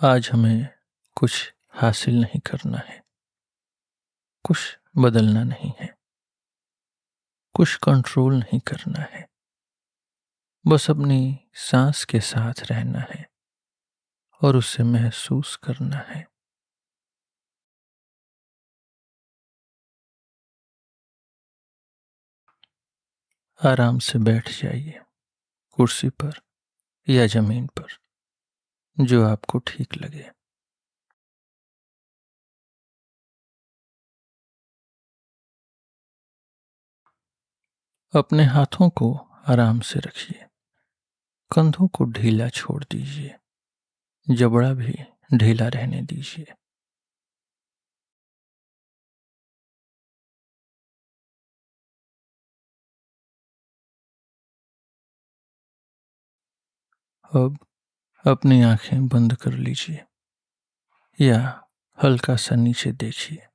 आज हमें कुछ हासिल नहीं करना है, कुछ बदलना नहीं है, कुछ कंट्रोल नहीं करना है। बस अपनी सांस के साथ रहना है और उसे महसूस करना है। आराम से बैठ जाइए, कुर्सी पर या जमीन पर, जो आपको ठीक लगे। अपने हाथों को आराम से रखिए, कंधों को ढीला छोड़ दीजिए, जबड़ा भी ढीला रहने दीजिए। अब अपनी आंखें बंद कर लीजिए या हल्का सा नीचे देखिए।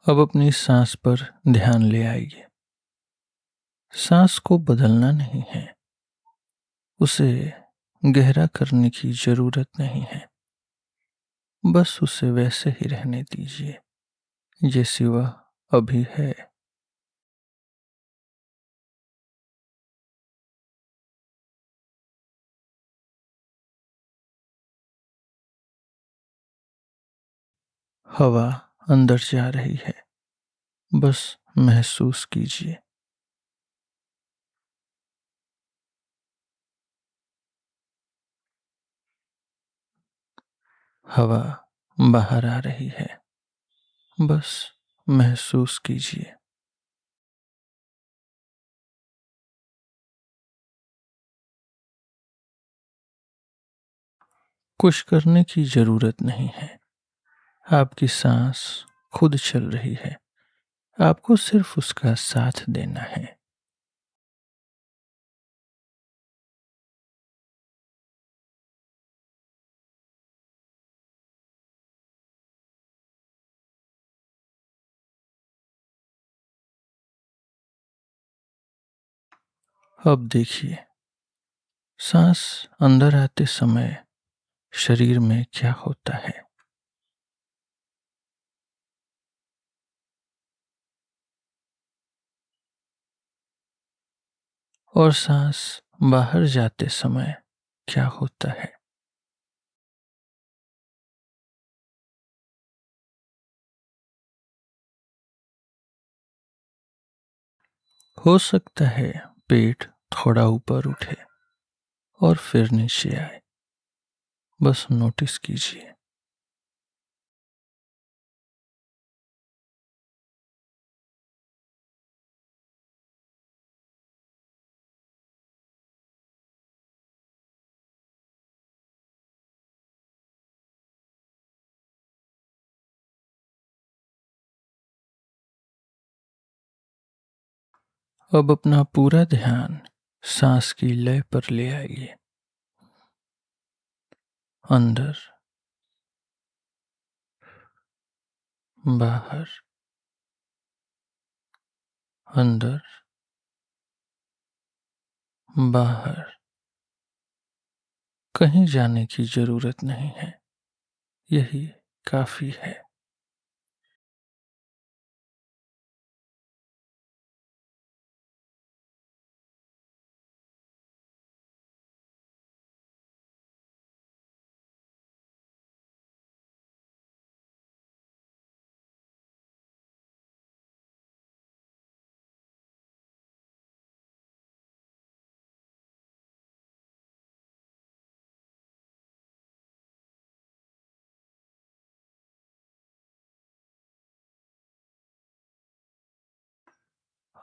अब अपनी सांस पर ध्यान ले आइए। सांस को बदलना नहीं है, उसे गहरा करने की जरूरत नहीं है। बस उसे वैसे ही रहने दीजिए जैसी वह अभी है। हवा अंदर जा रही है, बस महसूस कीजिए। हवा बाहर आ रही है, बस महसूस कीजिए। कुछ करने की जरूरत नहीं है, आपकी सांस खुद चल रही है, आपको सिर्फ उसका साथ देना है। अब देखिए, सांस अंदर आते समय शरीर में क्या होता है, और सांस बाहर जाते समय क्या होता है। हो सकता है पेट थोड़ा ऊपर उठे और फिर नीचे आए, बस नोटिस कीजिए। अब अपना पूरा ध्यान सांस की लय पर ले आइए। अंदर, बाहर, अंदर, बाहर। कहीं जाने की जरूरत नहीं है, यही काफी है।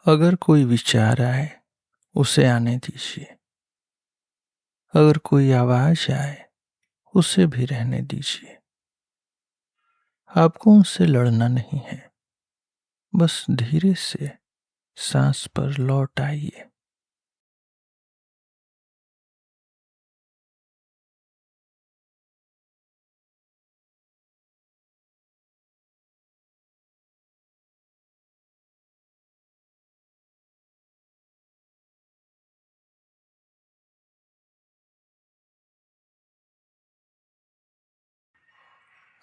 अगर कोई विचार आए, उसे आने दीजिए। अगर कोई आवाज आए, उसे भी रहने दीजिए। आपको उनसे लड़ना नहीं है, बस धीरे से सांस पर लौट आइए।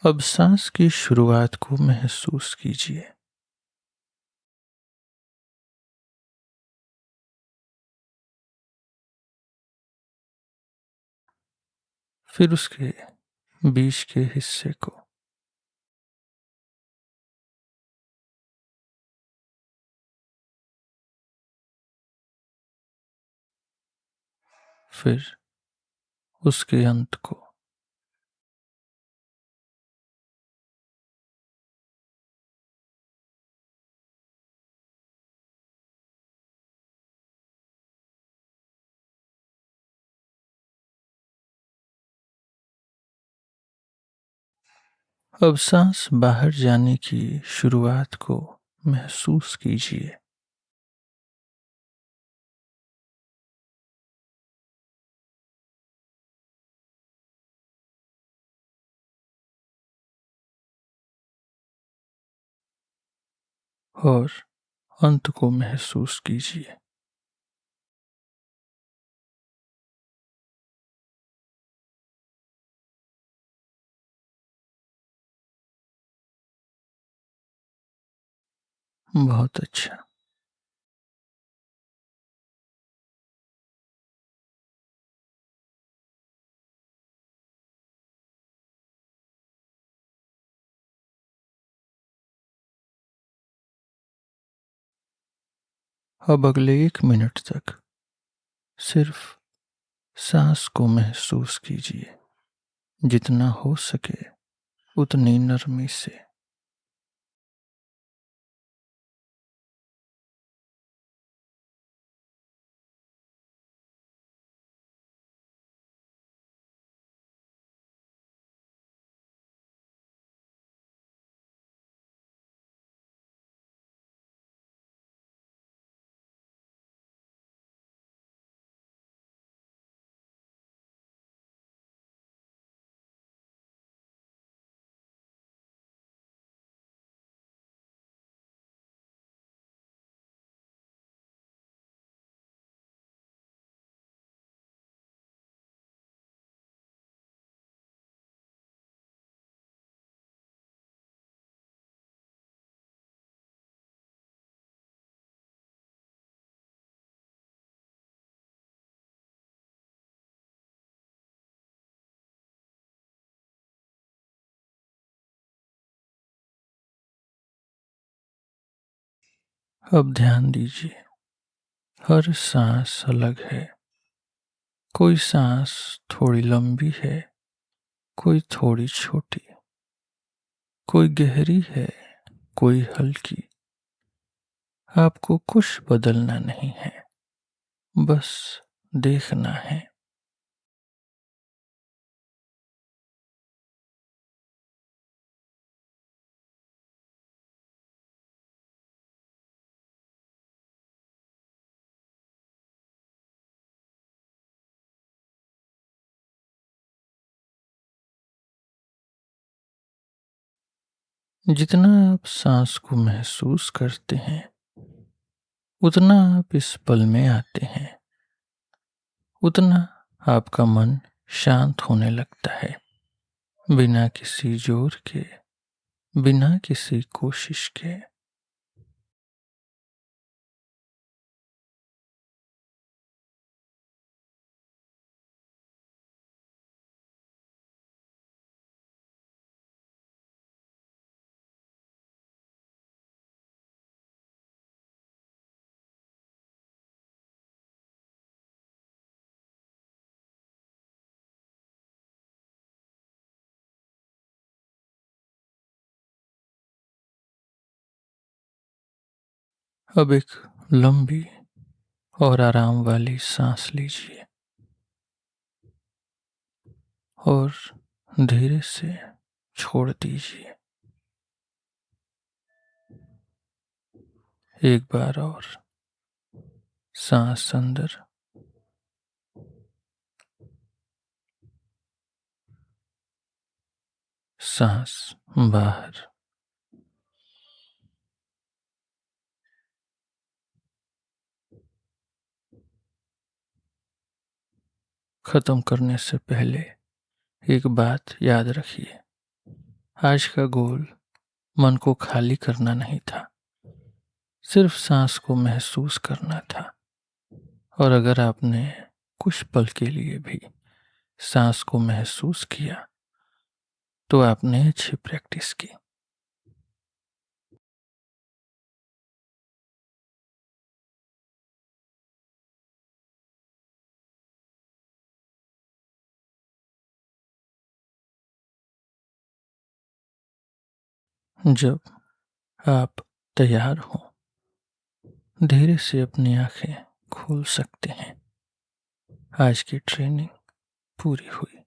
अब सांस की शुरुआत को महसूस कीजिए। फिर उसके बीच के हिस्से को, फिर उसके अंत को। अब सांस बाहर जाने की शुरुआत को महसूस कीजिए। और अंत को महसूस कीजिए। बहुत अच्छा। अब अगले 1 मिनट तक सिर्फ सांस को महसूस कीजिए, जितना हो सके उतनी नरमी से। अब ध्यान दीजिए, हर सांस अलग है। कोई सांस थोड़ी लंबी है, कोई थोड़ी छोटी, कोई गहरी है, कोई हल्की। आपको कुछ बदलना नहीं है, बस देखना है। जितना आप सांस को महसूस करते हैं, उतना आप इस पल में आते हैं, उतना आपका मन शांत होने लगता है। बिना किसी जोर के, बिना किसी कोशिश के। अब एक लंबी और आराम वाली सांस लीजिए और धीरे से छोड़ दीजिए। एक बार और सांस अंदर, सांस बाहर। खत्म करने से पहले एक बात याद रखिए, आज का गोल मन को खाली करना नहीं था, सिर्फ सांस को महसूस करना था। और अगर आपने कुछ पल के लिए भी सांस को महसूस किया तो आपने अच्छी प्रैक्टिस की। जब आप तैयार हो, धीरे से अपनी आंखें खोल सकते हैं। आज की ट्रेनिंग पूरी हुई।